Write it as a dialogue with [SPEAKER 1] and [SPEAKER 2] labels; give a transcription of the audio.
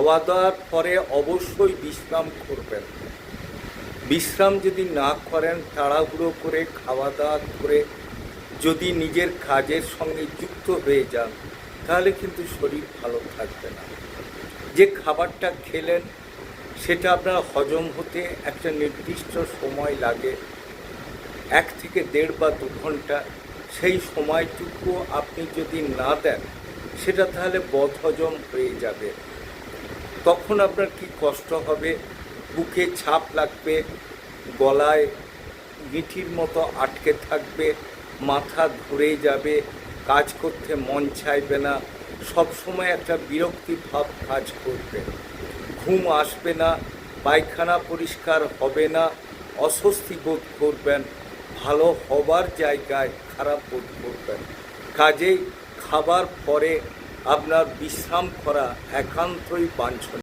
[SPEAKER 1] খাওয়া দাওয়ার পরে অবশ্যই বিশ্রাম করবেন। বিশ্রাম যদি না করেন, তাড়াহুড়ো করে খাওয়া দাওয়া করে যদি নিজের কাজের সঙ্গে যুক্ত হয়ে যান, তাহলে কিন্তু শরীর ভালো থাকবে না। যে খাবারটা খেলেন সেটা আপনার হজম হতে একটা নির্দিষ্ট সময় লাগে, 1 থেকে 1.5 বা 2 ঘন্টা। সেই সময়টুকু আপনি যদি না দেন, সেটা তাহলে বদহজম হয়ে যাবে। তখন আপনার কি কষ্ট হবে, বুকে ছাপ লাগবে, গলায় গিঁঠির মতো আটকে থাকবে, মাথা ধরে যাবে, কাজ করতে মন চাইবে না, সবসময় একটা বিরক্তি ভাব কাজ করবে, ঘুম আসবে না, পায়খানা পরিষ্কার হবে না, অস্বস্তি বোধ করবেন, ভালো হবার জায়গায় খারাপ বোধ করবেন। কাজেই খাবার পরে আপনার বিশ্রাম করা একান্তই বাঞ্ছনীয়।